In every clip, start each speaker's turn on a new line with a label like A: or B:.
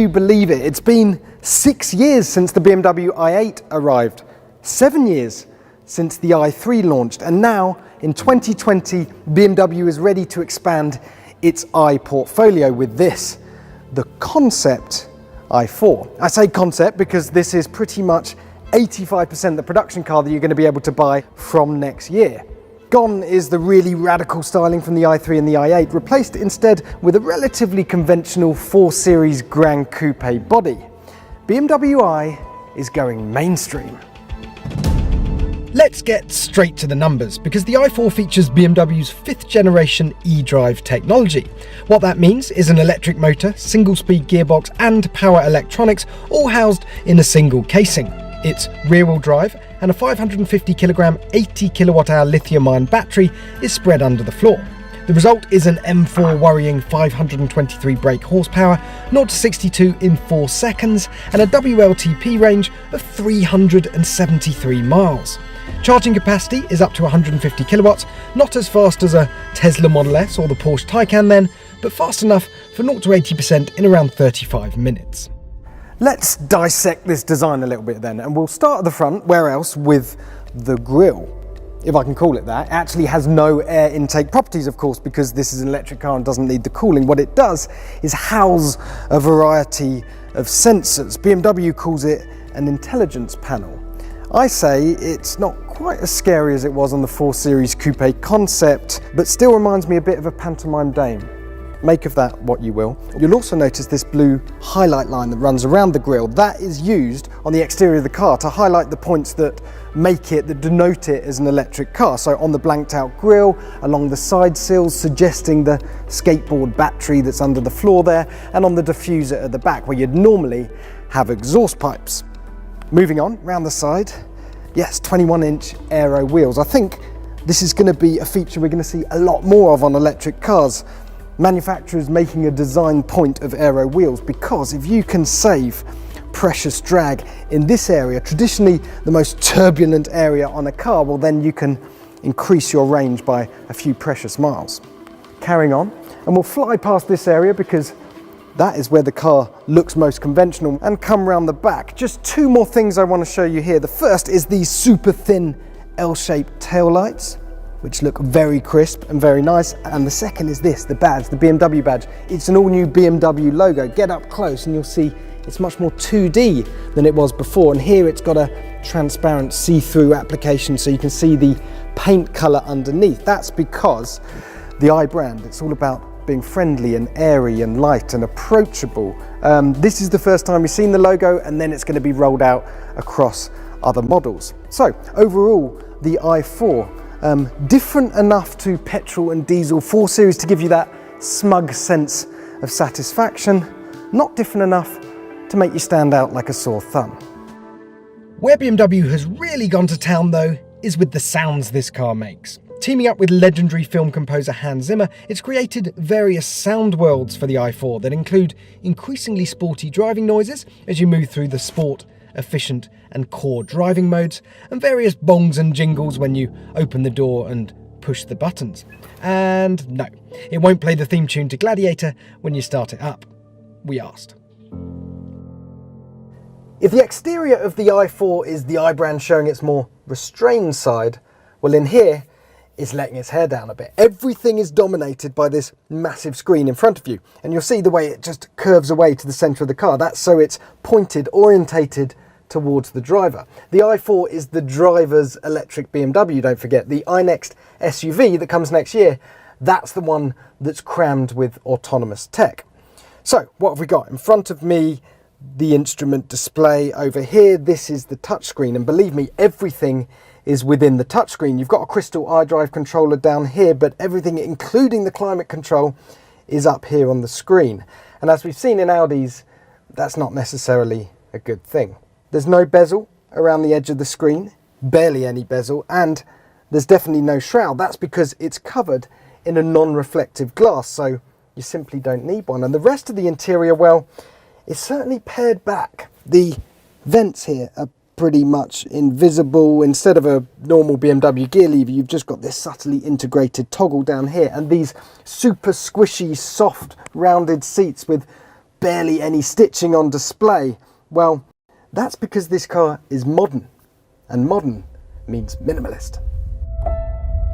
A: you believe it? It's been 6 years since the BMW i8 arrived, 7 years since the i3 launched, and now in 2020, BMW is ready to expand its i portfolio with this, the concept i4. I say concept because this is pretty much 85% the production car that you're going to be able to buy from next year. Gone is the really radical styling from the i3 and the i8, replaced instead with a relatively conventional 4 Series Grand Coupe body. BMW i is going mainstream. Let's get straight to the numbers, because the i4 features BMW's 5th generation eDrive technology. What that means is an electric motor, single-speed gearbox and power electronics all housed in a single casing. Its rear-wheel drive and a 550 kilogram 80 kilowatt-hour lithium-ion battery is spread under the floor. The result is an M4 worrying 523 brake horsepower, 0 to 62 in 4 seconds, and a WLTP range of 373 miles. Charging capacity is up to 150 kilowatts, not as fast as a Tesla Model S or the Porsche Taycan then, but fast enough for 0 to 80% in around 35 minutes. Let's dissect this design a little bit then, and we'll start at the front, where else, with the grille. If I can call it that. It actually has no air intake properties, of course, because this is an electric car and doesn't need the cooling. What it does is house a variety of sensors. BMW calls it an intelligence panel. I say it's not quite as scary as it was on the 4 Series Coupe concept, but still reminds me a bit of a pantomime dame. Make of that what you will. You'll also notice this blue highlight line that runs around the grille. That is used on the exterior of the car to highlight the points that that denote it as an electric car. So on the blanked out grille, along the side sills, suggesting the skateboard battery that's under the floor there, and on the diffuser at the back, where you'd normally have exhaust pipes. Moving on, round the side, yes, 21-inch aero wheels. I think this is going to be a feature we're going to see a lot more of on electric cars. Manufacturers making a design point of aero wheels, because if you can save precious drag in this area, traditionally the most turbulent area on a car, well then you can increase your range by a few precious miles. Carrying on, and we'll fly past this area because that is where the car looks most conventional, and come round the back. Just 2 more things I want to show you here. The first is these super thin L-shaped taillights, which look very crisp and very nice. And the second is this, the badge, the BMW badge. It's an all new BMW logo. Get up close and you'll see it's much more 2D than it was before. And here it's got a transparent see-through application so you can see the paint color underneath. That's because the i brand, it's all about being friendly and airy and light and approachable. This is the first time we've seen the logo, and then it's going to be rolled out across other models. So overall, the i4, different enough to petrol and diesel 4 Series to give you that smug sense of satisfaction, not different enough to make you stand out like a sore thumb. Where BMW has really gone to town though is with the sounds this car makes. Teaming up with legendary film composer Hans Zimmer, it's created various sound worlds for the i4 that include increasingly sporty driving noises as you move through the sport, efficient and core driving modes, and various bongs and jingles when you open the door and push the buttons. And no, it won't play the theme tune to Gladiator when you start it up. We asked. If the exterior of the i4 is the i brand showing its more restrained side, well in here, it's letting its hair down a bit. Everything is dominated by this massive screen in front of you, and you'll see the way it just curves away to the centre of the car. That's so it's pointed, orientated towards the driver. The i4 is the driver's electric BMW, don't forget. The iNext SUV that comes next year, that's the one that's crammed with autonomous tech. So what have we got? In front of me, the instrument display. Over here, this is the touchscreen, and believe me, everything is within the touchscreen. You've got a crystal iDrive controller down here, but everything, including the climate control, is up here on the screen. And as we've seen in Audis, that's not necessarily a good thing. There's no bezel around the edge of the screen, barely any bezel, and there's definitely no shroud. That's because it's covered in a non-reflective glass, so you simply don't need one. And the rest of the interior, well, it's certainly pared back. The vents here are pretty much invisible. Instead of a normal BMW gear lever, you've just got this subtly integrated toggle down here, and these super squishy, soft, rounded seats with barely any stitching on display. Well, that's because this car is modern, and modern means minimalist.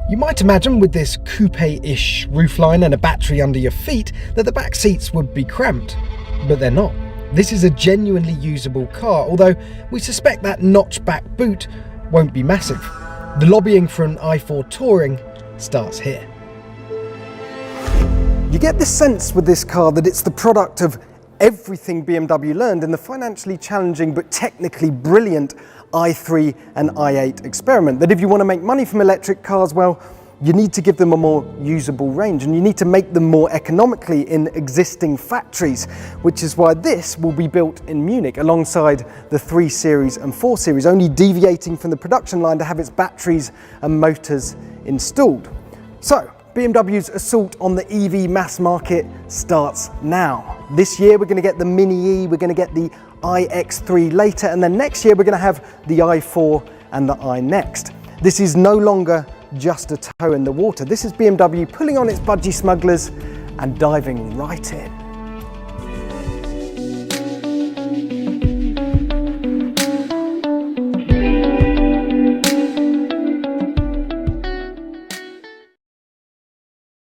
A: You might imagine with this coupe-ish roofline and a battery under your feet that the back seats would be cramped, but they're not. This is a genuinely usable car, although we suspect that notchback boot won't be massive. The lobbying for an i4 Touring starts here. You get this sense with this car that it's the product of everything BMW learned in the financially challenging but technically brilliant i3 and i8 experiment. That if you want to make money from electric cars, well, you need to give them a more usable range, and you need to make them more economically in existing factories, which is why this will be built in Munich alongside the 3 Series and 4 Series, only deviating from the production line to have its batteries and motors installed. So, BMW's assault on the EV mass market starts now. This year we're going to get the Mini E, we're going to get the iX3 later, and then next year we're going to have the i4 and the iNext. This is no longer just a toe in the water. This is BMW pulling on its budgie smugglers and diving right in.